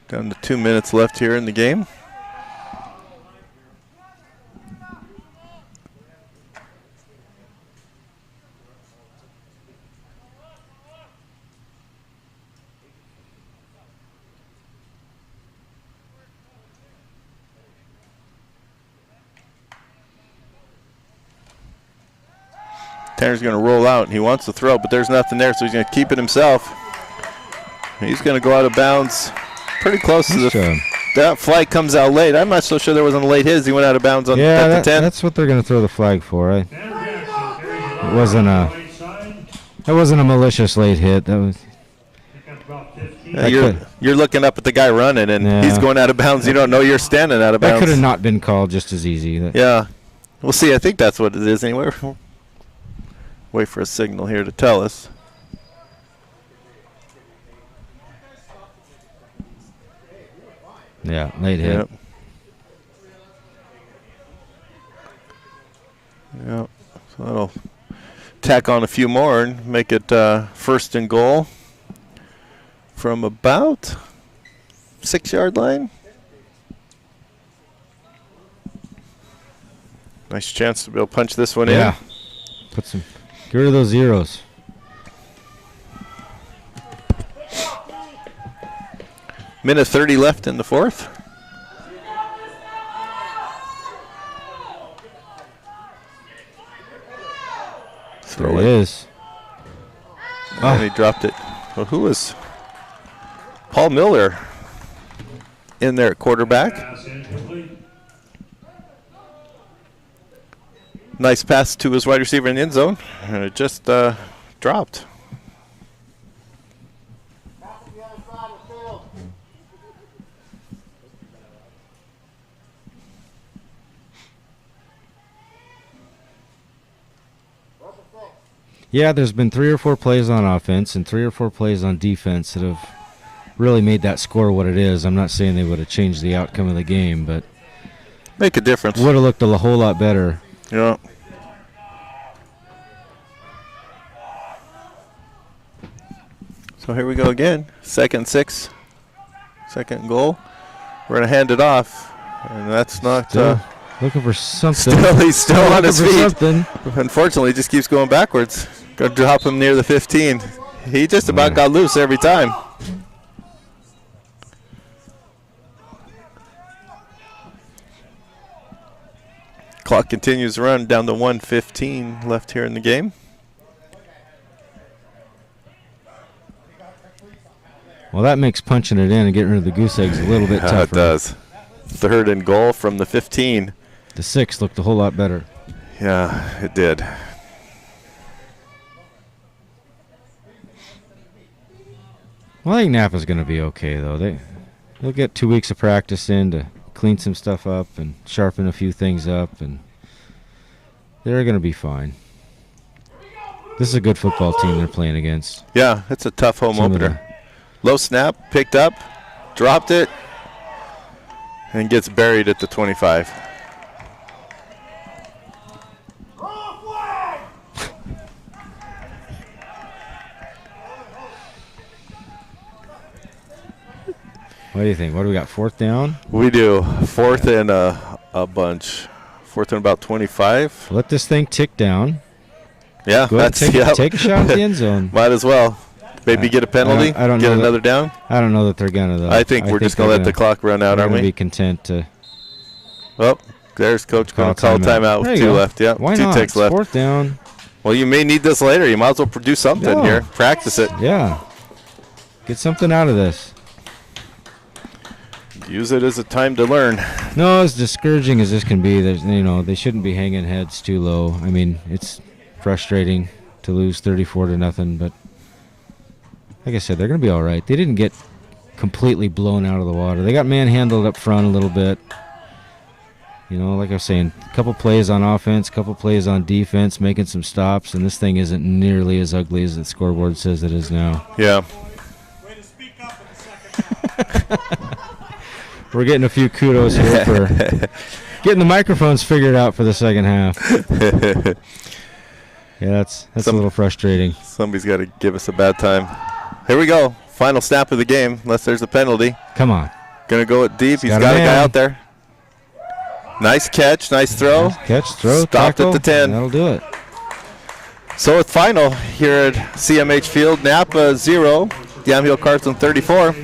A: Down to 2 minutes left here in the game. Tanner's going to roll out, and he wants to throw, but there's nothing there, so he's going to keep it himself. He's going to go out of bounds pretty close to the... That flag comes out late. I'm not so sure there wasn't a late hit as he went out of bounds on at the 10.
C: That's what they're going to throw the flag for. It wasn't a malicious late hit. That was...
A: You're looking up at the guy running, and he's going out of bounds. You don't know you're standing out of bounds.
C: That could have not been called just as easy.
A: Yeah. We'll see. I think that's what it is anyway. Wait for a signal here to tell us.
C: Yeah, late hit.
A: Yep. So that'll tack on a few more and make it first and goal from about 6-yard line. Nice chance to be able to punch this one in.
C: Yeah. Get rid of those zeros.
A: Minute 30 left in the fourth.
C: There it is.
A: And he dropped it. Well, who was Paul Miller in there at quarterback? Nice pass to his wide receiver in the end zone, and it just dropped.
C: Yeah, there's been 3 or 4 plays on offense and 3 or 4 plays on defense that have really made that score what it is. I'm not saying they would have changed the outcome of the game, but
A: make a difference.
C: Would have looked a whole lot better.
A: Yeah. So here we go again. 2nd and 6. 2nd goal. We're going to hand it off, and that's not...
C: looking for something.
A: He's still on his feet.
C: Something.
A: Unfortunately, he just keeps going backwards. Going to drop him near the 15. He just about got loose every time. Clock continues to run down to 1:15 left here in the game.
C: Well, that makes punching it in and getting rid of the goose eggs a little bit tougher.
A: It does. 3rd and goal from the 15.
C: The 6 looked a whole lot better.
A: Yeah, it did.
C: Well, I think Knappa's going to be okay, though. They'll get 2 weeks of practice in to clean some stuff up and sharpen a few things up, and they're going to be fine. This is a good football team they're playing against.
A: Yeah, it's a tough home
C: Some of
A: opener. Low snap, picked up, dropped it, and gets buried at the 25.
C: What do you think? What do we got, 4th down?
A: We do. 4th and a bunch. 4th and about 25.
C: Let this thing tick down.
A: Yeah,
C: Go ahead,
A: that's
C: take a shot at the end zone.
A: Might as well. Maybe get a penalty.
C: I don't
A: get
C: know
A: another down.
C: I don't know that they're going to, though.
A: I think we're just going to let the clock run out,
C: they're
A: aren't
C: gonna
A: we?
C: be content to
A: Well, there's Coach going to call timeout
C: There
A: with
C: you
A: 2
C: go.
A: left. Yeah,
C: Why
A: 2
C: not?
A: ticks left.
C: 4th down.
A: Well, you may need this later. You might as well produce something
C: Yeah.
A: here. Practice it.
C: Yeah. Get something out of this.
A: Use it as a time to learn.
C: No, as discouraging as this can be, they shouldn't be hanging heads too low. I mean, it's frustrating to lose 34-0, but like I said, they're going to be all right. They didn't get completely blown out of the water. They got manhandled up front a little bit. Like I was saying, a couple plays on offense, a couple plays on defense, making some stops, and this thing isn't nearly as ugly as the scoreboard says it is now.
A: Yeah.
B: Way to speak up in the second half.
C: We're getting a few kudos here for getting the microphones figured out for the second half. Yeah, that's a little frustrating.
A: Somebody's got to give us a bad time. Here we go. Final snap of the game, unless there's a penalty.
C: Come on.
A: Going to go it deep. He's
C: got
A: got
C: a
A: a guy
C: man.
A: out there. Nice catch, nice throw.
C: Nice catch, throw,
A: Stopped
C: tackle,
A: at the 10.
C: That'll do it.
A: So it's final here at CMH Field. Knappa 0, Yamhill Carson 34.